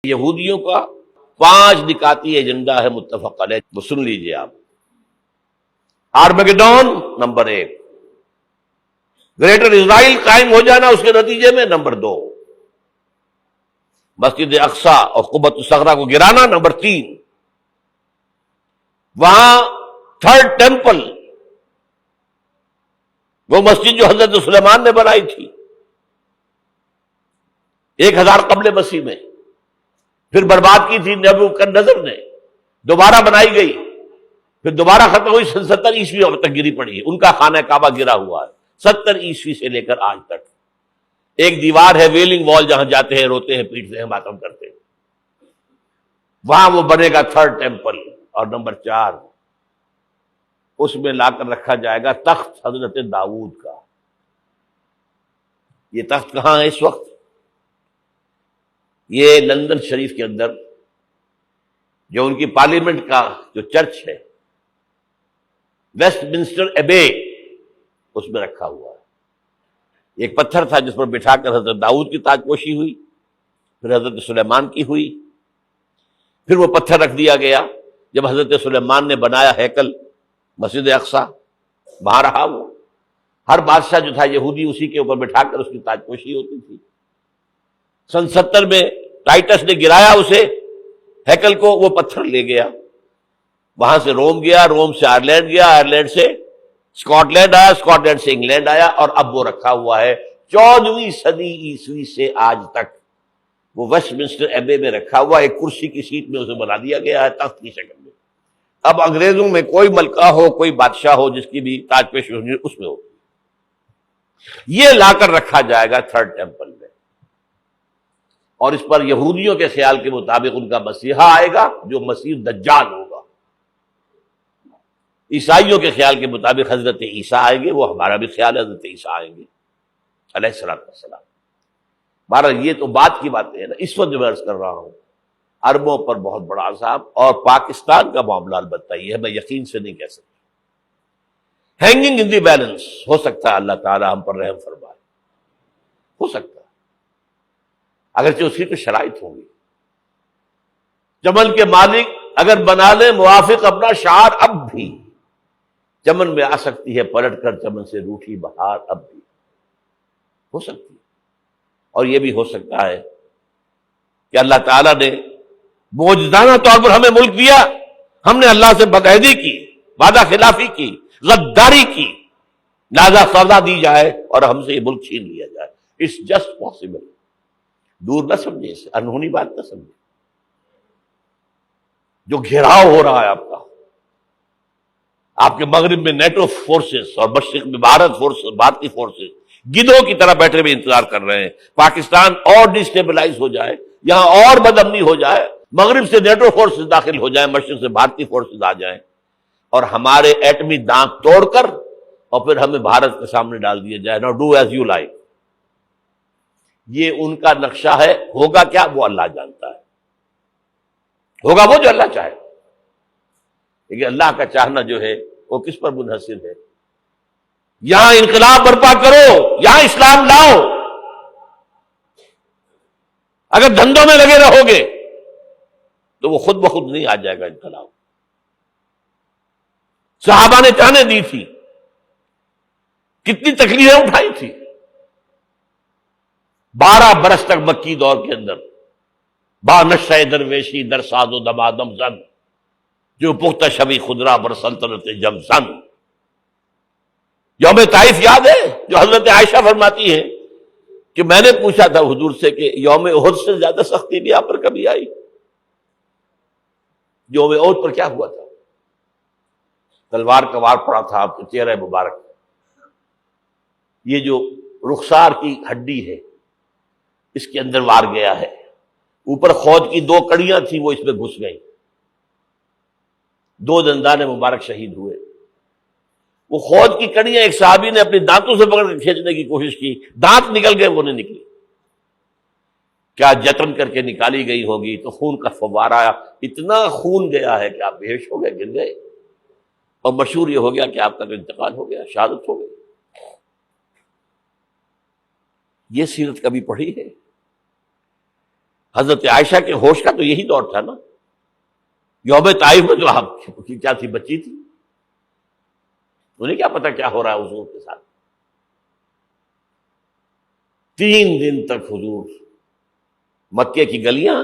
یہودیوں کا 5 نکاتی ایجنڈا ہے متفق علیہ، وہ سن لیجئے آپ۔ آرمیگیڈون نمبر 1، گریٹر اسرائیل قائم ہو جانا اس کے نتیجے میں نمبر 2، مسجد اقصی اور قبۃ الصغریٰ کو گرانا نمبر 3، وہاں تھرڈ ٹیمپل، وہ مسجد جو حضرت سلیمان نے بنائی تھی 1000 قبل مسیح میں، پھر برباد کی تھی نبوکدنضر نے، دوبارہ بنائی گئی، پھر دوبارہ ختم ہوئی 70 عیسوی تک گری پڑی ہے۔ ان کا خانہ کعبہ گرا ہوا ہے 70 عیسوی سے لے کر آج تک۔ ایک دیوار ہے ویلنگ وال، جہاں جاتے ہیں، روتے ہیں، پیٹتے ہیں، ماتم کرتے ہیں، وہاں وہ بنے گا تھرڈ ٹیمپل۔ اور نمبر 4، اس میں لا کر رکھا جائے گا تخت حضرت داؤد کا۔ یہ تخت کہاں ہے اس وقت؟ یہ لندن شریف کے اندر جو ان کی پارلیمنٹ کا جو چرچ ہے، ویسٹ منسٹر ایبے، اس میں رکھا ہوا ہے۔ ایک پتھر تھا جس پر بٹھا کر حضرت داؤد کی تاج پوشی ہوئی، پھر حضرت سلیمان کی ہوئی، پھر وہ پتھر رکھ دیا گیا جب حضرت سلیمان نے بنایا ہیکل مسجد اقصی، وہاں رہا وہ۔ ہر بادشاہ جو تھا یہودی اسی کے اوپر بٹھا کر اس کی تاج پوشی ہوتی تھی۔ سن 70 میں ٹائٹس نے گرایا اسے، ہیکل کو، وہ پتھر لے گیا، وہاں سے روم گیا، روم سے آئرلینڈ گیا، آئرلینڈ سے اسکاٹ لینڈ آیا، اسکاٹ لینڈ سے انگلینڈ آیا، اور اب وہ رکھا ہوا ہے 14ویں صدی عیسوی سے آج تک۔ وہ ویسٹ منسٹر ایبے میں رکھا ہوا، ایک کرسی کی سیٹ میں اسے بنا دیا گیا ہے تخت کی شکل میں۔ اب انگریزوں میں کوئی ملکہ ہو، کوئی بادشاہ ہو جس کی بھی تاج پوشی ہونی اس میں ہو، یہ لا کر رکھا جائے گا تھرڈ ٹیمپل میں۔ اور اس پر یہودیوں کے خیال کے مطابق ان کا مسیحا آئے گا جو مسیح دجال ہوگا۔ عیسائیوں کے خیال کے مطابق حضرت عیسیٰ آئیں گے، وہ ہمارا بھی خیال ہے حضرت عیسیٰ آئیں گے علیہ السلام۔ بہرحال یہ تو بات کی باتیں ہیں نا، اس وقت جو میں عرض کر رہا ہوں عربوں پر بہت بڑا عذاب، اور پاکستان کا معاملہ البتہ یہ ہے، میں یقین سے نہیں کہہ سکتا۔ ہینگنگ ان دی بیلنس، ہو سکتا ہے اللہ تعالی ہم پر رحم فرمائے، ہو سکتا ہے، اگرچہ اس کی تو شرائط ہوں گی۔ چمن کے مالک اگر بنا لے موافق اپنا شعار، اب بھی چمن میں آ سکتی ہے پلٹ کر چمن سے روٹھی بہار، اب بھی ہو سکتی ہے۔ اور یہ بھی ہو سکتا ہے کہ اللہ تعالیٰ نے موجزانہ طور پر ہمیں ملک دیا، ہم نے اللہ سے بدعہدی کی، وعدہ خلافی کی، غداری کی، لہذا سزا دی جائے اور ہم سے یہ ملک چھین لیا جائے۔ اٹس جسٹ پاسبل، دور نہ سمجھے، اسے انہونی بات نہ سمجھے۔ جو گھیراؤ ہو رہا ہے آپ کے مغرب میں نیٹو فورسز اور مشرق میں بھارتی فورسز گدھوں کی طرح بیٹھے ہوئے انتظار کر رہے ہیں پاکستان اور ڈسٹیبلائز ہو جائے، یہاں اور بدامنی ہو جائے، مغرب سے نیٹو فورسز داخل ہو جائیں، مشرق سے بھارتی فورسز آ جائیں اور ہمارے ایٹمی دانت توڑ کر اور پھر ہمیں بھارت کے سامنے ڈال دیا جائے، نو ڈو ایز یو لائک۔ یہ ان کا نقشہ ہے، ہوگا کیا وہ اللہ جانتا ہے، ہوگا وہ جو اللہ چاہے۔ لیکن اللہ کا چاہنا جو ہے وہ کس پر منحصر ہے؟ یہاں انقلاب برپا کرو، یہاں اسلام لاؤ۔ اگر دھندوں میں لگے رہو گے تو وہ خود بخود نہیں آ جائے گا انقلاب۔ صحابہ نے جانیں دی تھی، کتنی تکلیفیں اٹھائی تھی، 12 برس تک مکی دور کے اندر با نشہ درویشی در ساز و دمادم زن، جو پختہ شبی خدرا بر سلطنت جم زن۔ یوم طائف یاد ہے جو حضرت عائشہ فرماتی ہے کہ میں نے پوچھا تھا حضور سے کہ یوم احد سے زیادہ سختی بھی آپ پر کبھی آئی؟ یوم احد پر کیا ہوا تھا؟ تلوار کا وار پڑا تھا آپ کے چہرہ مبارک، یہ جو رخسار کی ہڈی ہے اس کے اندر وار گیا ہے، اوپر خود کی 2 کڑیاں تھیں وہ اس میں گھس گئیں، 2 دندان مبارک شہید ہوئے۔ وہ خود کی کڑیاں ایک صحابی نے اپنے دانتوں سے پکڑ کر کھینچنے کی کوشش کی، دانت نکل گئے، وہ نہیں نکلی، کیا جتن کر کے نکالی گئی ہوگی تو خون کا فوارہ آیا، اتنا خون گیا ہے کہ آپ بے ہوش ہو گئے، گر گئے، اور مشہور یہ ہو گیا کہ آپ کا تو انتقال ہو گیا، شہادت ہو گئی۔ یہ سیرت کبھی پڑھی ہے؟ حضرت عائشہ کے ہوش کا تو یہی دور تھا نا، یوم طائف میں جو آپ کی کیا تھی، بچی تھی، انہیں کیا پتا کیا ہو رہا ہے حضور کے ساتھ۔ 3 دن تک حضور مکے کی گلیاں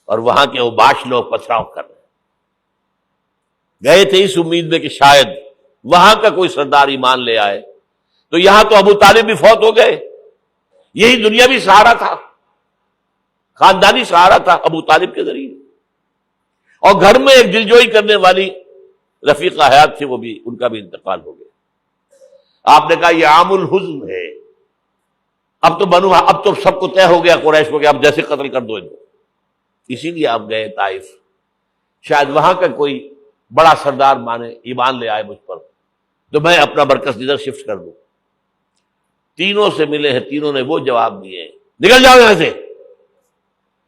اور وہاں کے اوباش لوگ پتھراؤ کر رہے گئے تھے اس امید میں کہ شاید وہاں کا کوئی سردار ایمان لے آئے، تو یہاں تو ابو طالب بھی فوت ہو گئے، یہی دنیاوی سہارا تھا، خاندانی سہارا تھا ابو طالب کے ذریعے، اور گھر میں ایک دلجوئی کرنے والی رفیقہ حیات تھی، وہ بھی، ان کا بھی انتقال ہو گیا۔ آپ نے کہا یہ عام الحزن ہے، اب تو سب کو طے ہو گیا قریش کو کہ اب جیسے قتل کر دو ان کو، اسی لیے آپ گئے طائف، شاید وہاں کا کوئی بڑا سردار مانے، ایمان لے آئے مجھ پر، تو میں اپنا مرکز ادھر شفٹ کر دوں۔ تینوں سے ملے ہیں، تینوں نے وہ جواب دیے، نکل جاؤ یہاں سے،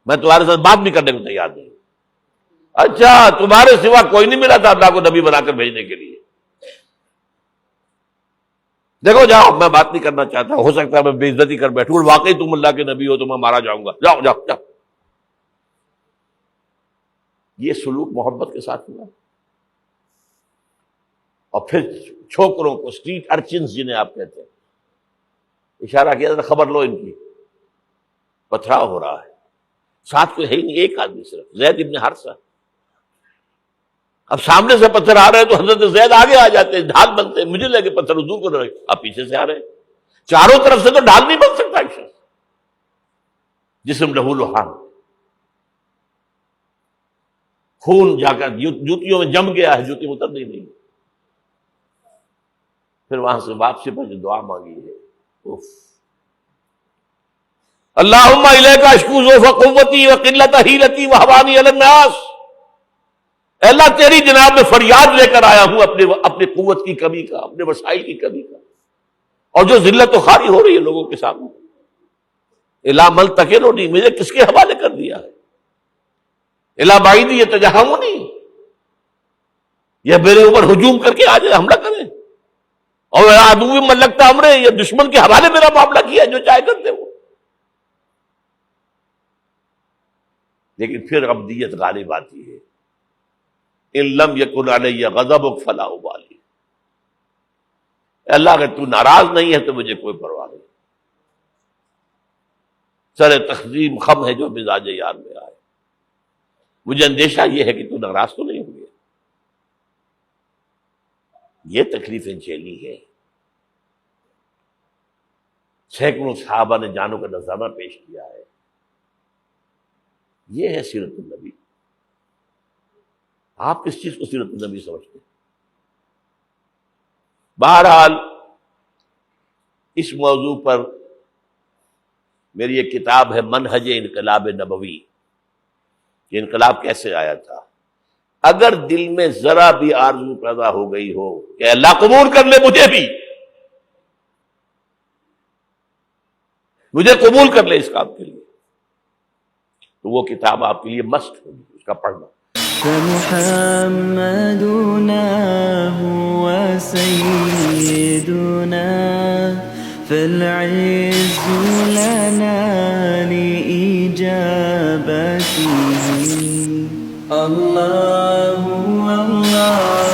میں تمہارے ساتھ بات بھی کرنے کو تیار نہیں۔ اچھا، تمہارے سوا کوئی نہیں ملا تھا اللہ کو نبی بنا کر بھیجنے کے لیے؟ دیکھو جاؤ، میں بات نہیں کرنا چاہتا، ہو سکتا ہے میں بے عزتی کر بیٹھوں، واقعی تم اللہ کے نبی ہو تو میں مارا جاؤں گا، جاؤ جاؤ جاؤ۔ یہ سلوک محبت کے ساتھ ہوا، اور پھر چھوکروں کو، اسٹریٹ ارچنز جنہیں آپ کہتے ہیں، اشارہ کیا تھا، خبر لو ان کی، پتھراؤ ہو رہا ہے، ساتھ کوئی ہے ہی نہیں، ایک آدمی صرف، زید ابن حارثہ۔ اب سامنے سے پتھر آ رہے ہیں تو حضرت زید آگے آ جاتے ہیں، ڈھال بنتے ہیں، مجھے لگے پتھر حضور کو رہے، اب پیچھے سے آ رہے ہیں، چاروں طرف سے تو ڈھال نہیں بن سکتا ایک شخص، جسم لہو لہان، خون جا کر جوتیوں میں جم گیا ہے، جوتی اتر نہیں۔ پھر وہاں سے واپسی پر جو دعا مانگی ہے، اللہم الیک اشکو ضعف قوتی وقلت حیلتی وہوانی علی الناس، اے اللہ تیری جناب میں فریاد لے کر آیا ہوں اپنی قوت کی کمی کا، اپنے وسائل کی کمی کا، اور جو ذلت و خواری ہو رہی ہے لوگوں کے سامنے، الا مل تکلنی، مجھے کس کے حوالے کر دیا ہے، الا بعیدی یتجہمنی، یہ میرے اوپر ہجوم کر کے آ جائے، حملہ کرے، اور عدو من لگتا امرے، یہ دشمن کے حوالے میرا معاملہ کیا، جو چاہے کرتے وہ۔ لیکن پھر عبدیت غالب آتی ہے، ان لم یکن علی غضبک فلا ابالی، اللہ اگر تو ناراض نہیں ہے تو مجھے کوئی پرواہ نہیں، سر تقسیم خم ہے جو مزاج یار میں آئے، مجھے اندیشہ یہ ہے کہ تو ناراض تو نہیں ہو گیا۔ یہ تکلیفیں جھیلی ہے، سینکڑوں صحابہ نے جانوں کا نذرانہ پیش کیا ہے، یہ ہے سیرت النبی۔ آپ کس چیز کو سیرت النبی سمجھتے ہیں؟ بہرحال اس موضوع پر میری ایک کتاب ہے منہج انقلاب نبوی، کہ انقلاب کیسے آیا تھا۔ اگر دل میں ذرا بھی آرزو پیدا ہو گئی ہو کہ اللہ قبول کر لے مجھے بھی، مجھے قبول کر لے اس کام کے لیے، تو وہ کتاب آپ کے لیے مسٹ ہوگی، اس کا پڑھنا۔ فمحمدنا هو سيدنا فالعز لنا لإجابته الله الله